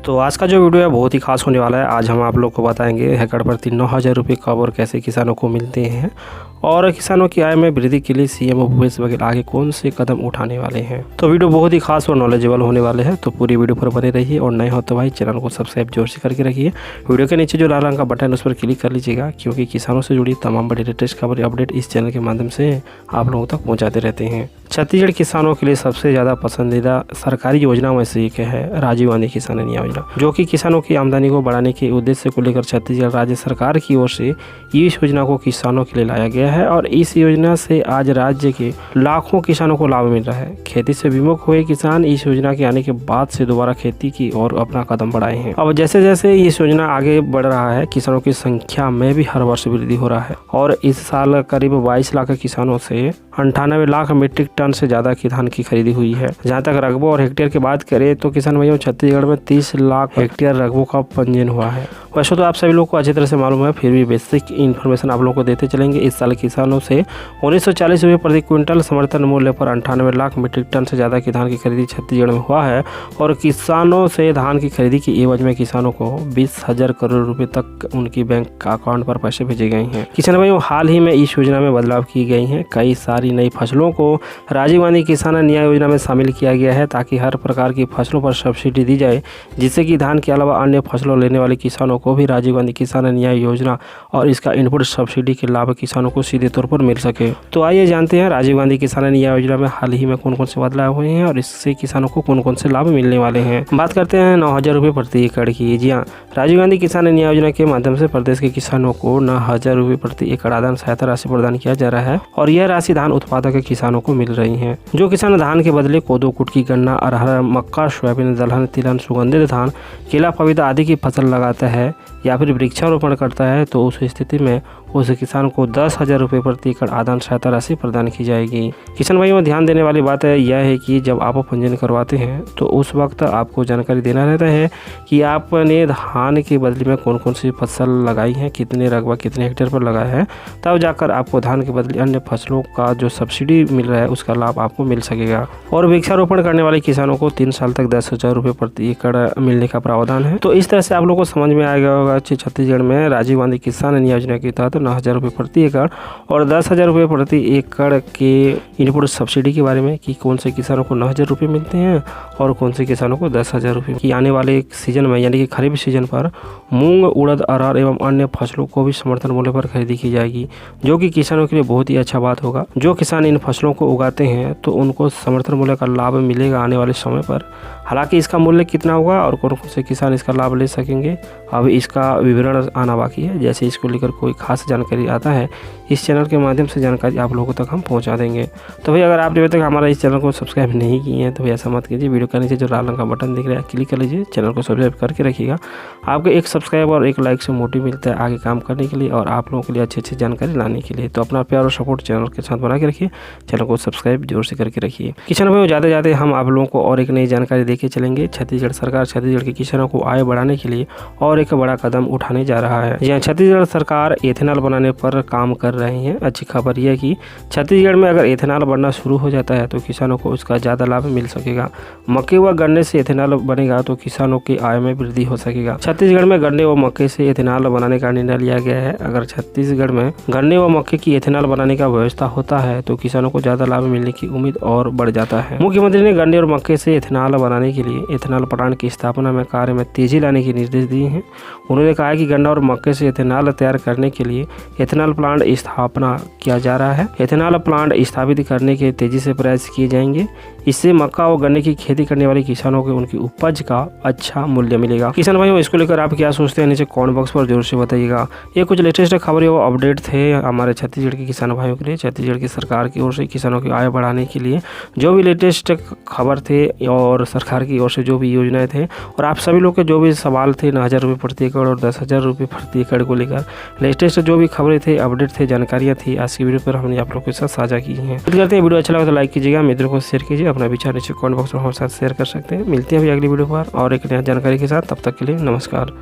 तो आज का जो वीडियो है बहुत ही खास होने वाला है। आज हम आप लोग को बताएंगे हैकड़ प्रति 9,000 रुपये कब और कैसे किसानों को मिलते हैं और किसानों की आय में वृद्धि के लिए सीएम भूपेश बघेल आगे कौन से कदम उठाने वाले हैं। तो वीडियो बहुत ही खास और नॉलेजेबल होने वाले हैं, तो पूरी वीडियो पर बने रहिए और नए हो तो भाई चैनल को सब्सक्राइब जोर से करके रखिए। वीडियो के नीचे जो लाल रंग का बटन है उस पर क्लिक कर लीजिएगा, क्योंकि किसानों से जुड़ी तमाम बड़ी लेटेस्ट खबर अपडेट इस चैनल के माध्यम से आप लोगों तक पहुँचाते रहते हैं। छत्तीसगढ़ किसानों के लिए सबसे ज़्यादा पसंदीदा सरकारी योजना में से एक है राजीव गांधी किसान न्याय योजना, जो कि किसानों की आमदनी को बढ़ाने के उद्देश्य को लेकर छत्तीसगढ़ राज्य सरकार की ओर से इस योजना को किसानों के लिए लाया गया है। और इस योजना से आज राज्य के लाखों किसानों को लाभ मिल रहा है। खेती से विमुख हुए किसान इस योजना के आने के बाद से दोबारा खेती की ओर अपना कदम बढ़ाए हैं। अब जैसे जैसे इस योजना आगे बढ़ रहा है, किसानों की संख्या में भी हर वर्ष वृद्धि हो रहा है और इस साल करीब 22 लाख किसानों से 98 लाख मीट्रिक टन से ज़्यादा की धान की खरीदी हुई है। जहां तक रकबों और हेक्टेयर की बात करें तो किसान भाइयों छत्तीसगढ़ में 30 लाख हेक्टेयर रकबों का पंजीयन हुआ है। वैसे तो आप सभी लोग को अच्छी तरह से मालूम है, फिर भी बेसिक इन्फॉर्मेशन आप लोगों को देते चलेंगे। इस साल किसानों से 1940 रुपये प्रति क्विंटल समर्थन मूल्य पर 98 लाख मीट्रिक टन से ज़्यादा की धान की खरीदी छत्तीसगढ़ में हुआ है और किसानों से धान की खरीदी की एवज में किसानों को 20,000 करोड़ रुपए तक उनकी बैंक अकाउंट पर पैसे भेजे गए हैं। किसान भाइयों हाल ही में इस योजना में बदलाव की गई हैं। कई सारी नई फसलों को राजीव गांधी किसान न्याय योजना में शामिल किया गया है, ताकि हर प्रकार की फसलों पर सब्सिडी दी जाए, जिससे कि धान के अलावा अन्य फसलों लेने वाले किसानों को भी राजीव गांधी किसान न्याय योजना और इसका इनपुट सब्सिडी के लाभ किसानों को सीधे तौर पर मिल सके। तो आइए जानते हैं राजीव गांधी किसान न्याय योजना में हाल ही में कौन कौन से बदलाव हुए हैं और इससे किसानों को कौन कौन से लाभ मिलने वाले हैं। बात करते हैं 9,000 रुपये प्रति एकड़ की। जी हाँ, राजीव गांधी किसान न्याय योजना के माध्यम से प्रदेश के किसानों को 9,000 रुपये प्रति एकड़ आदान सहायता राशि प्रदान किया जा रहा है और यह राशि धान उत्पादक किसानों को मिल रही है। जो किसान धान के बदले कोदो, कुटकी, गन्ना, अरहर, मक्का, सोयाबीन, दलहन, तिलहन, सुगंधित धान, केला, पपीता आदि की फसल लगाता है या फिर वृक्षारोपण करता है, तो उस स्थिति में उस किसान को 10,000 रुपये प्रति एकड़ आदान सहायता राशि प्रदान की जाएगी। किसान भाइयों ध्यान देने वाली बात है यह है कि जब आप पंजीयन करवाते हैं तो उस वक्त आपको जानकारी देना रहता है कि आपने धान के बदले में कौन कौन सी फसल लगाई है, कितने रकबा कितने हेक्टेयर पर लगाया है, तब जाकर आपको धान के बदले अन्य फसलों का जो सब्सिडी मिल रहा है उसका लाभ आपको मिल सकेगा। और वृक्षारोपण करने वाले किसानों को 3 साल तक 10,000 रुपये प्रति एकड़ मिलने का प्रावधान है। तो इस तरह से आप लोगों को समझ में आ गया होगा कि छत्तीसगढ़ में राजीव गांधी किसान न्याय योजना के तहत 9,000 रुपये प्रति एकड़ और 10,000 रुपये प्रति एकड़ के इनपुट सब्सिडी के बारे में कि कौन से किसानों को 9,000 रुपये मिलते हैं और कौन से किसानों को 10,000 रुपये की आने वाले सीजन में यानी कि खरीफ सीजन पर मूंग, उड़द, अरहर एवं अन्य फसलों को भी समर्थन मूल्य पर खरीदी की जाएगी, जो कि किसानों के लिए बहुत ही अच्छा बात होगा। जो किसान इन फसलों को उगाते हैं तो उनको समर्थन मूल्य का लाभ मिलेगा आने वाले समय पर। हालांकि इसका मूल्य कितना होगा और कौन कौन से किसान इसका लाभ ले सकेंगे, अब इसका विवरण आना बाकी है। जैसे इसको लेकर कोई खास जानकारी आता है इस चैनल के माध्यम से जानकारी आप लोगों तक हम पहुंचा देंगे। तो भाई अगर आपने अभी तक हमारा इस चैनल को सब्सक्राइब नहीं किए हैं तो भाई ऐसा मत कीजिए, वीडियो के नीचे जो लाल रंग का बटन दिख रहा है क्लिक कर लीजिए, चैनल को सब्सक्राइब करके रखिएगा। आपको एक सब्सक्राइब और एक लाइक से मोटिव मिलता है आगे काम करने के लिए और आप लोगों के लिए अच्छी अच्छी जानकारी लाने के लिए। तो अपना प्यार और सपोर्ट चैनल के साथ बना के रखिए, चैनल को सब्सक्राइब जोर से करके रखिए। किसान भाई जाते जाते हम आप लोगों को और एक नई जानकारी देके चलेंगे। छत्तीसगढ़ सरकार छत्तीसगढ़ के किसानों को आय बढ़ाने के लिए और एक बड़ा कदम उठाने जा रहा है। यहाँ छत्तीसगढ़ सरकार एथेनॉल बनाने पर काम कर रही है। अच्छी खबर यह है कि छत्तीसगढ़ में अगर एथेनॉल बनना शुरू हो जाता है तो किसानों को उसका ज़्यादा लाभ मिल सकेगा। मक्के व गन्ने से एथेनॉल बनेगा तो किसानों की आय में वृद्धि हो सकेगा। छत्तीसगढ़ में गन्ने व मक्के से एथेनॉल बनाने का निर्णय लिया गया है। अगर छत्तीसगढ़ में गन्ने व मक्के की एथेनॉल बनाने का व्यवस्था होता है तो किसानों को ज़्यादा लाभ मिलने की उम्मीद और बढ़ जाता है। मुख्यमंत्री ने गन्ने और मक्के से एथेनॉल बनाने के लिए एथेनॉल प्लांट की स्थापना में कार्य में तेजी लाने के निर्देश दिए हैं। उन्होंने कहा कि गन्ना और मक्के से एथेनॉल तैयार करने के लिए एथेनॉल प्लांट स्थापना किया जा रहा है। एथेनॉल प्लांट स्थापित करने के तेजी से प्रयास किए जाएंगे। इससे मक्का और गन्ने की खेती करने वाले किसानों को उनकी उपज का अच्छा मूल्य मिलेगा। किसान भाइयों इसको लेकर आप क्या सोचते हैं नीचे कमेंट बॉक्स पर जरूर से बताइएगा। ये कुछ लेटेस्ट खबरें और अपडेट थे हमारे छत्तीसगढ़ के किसान भाइयों के लिए। छत्तीसगढ़ की सरकार की ओर से किसानों की आय बढ़ाने के लिए जो भी लेटेस्ट खबर थे और सरकार की ओर से जो भी योजनाएं थे और आप सभी लोग के जो भी सवाल थे 9,000 रुपये प्रति एकड़ और 10,000 रुपये प्रति एकड़ को लेकर लेटेस्ट जो भी खबरें थे, अपडेट थे, जानकारियाँ थी, आज की वीडियो पर हमने आप लोगों के साथ साझा की हैं। उम्मीद करते हैं वीडियो अच्छा लगा तो लाइक कीजिएगा, मित्रों को शेयर कीजिए, अपना विचार नीचे कमेंट बॉक्स में हमारे साथ शेयर कर सकते हैं। मिलते हैं अभी अगली वीडियो पर और एक नया जानकारी के साथ, तब तक के लिए नमस्कार।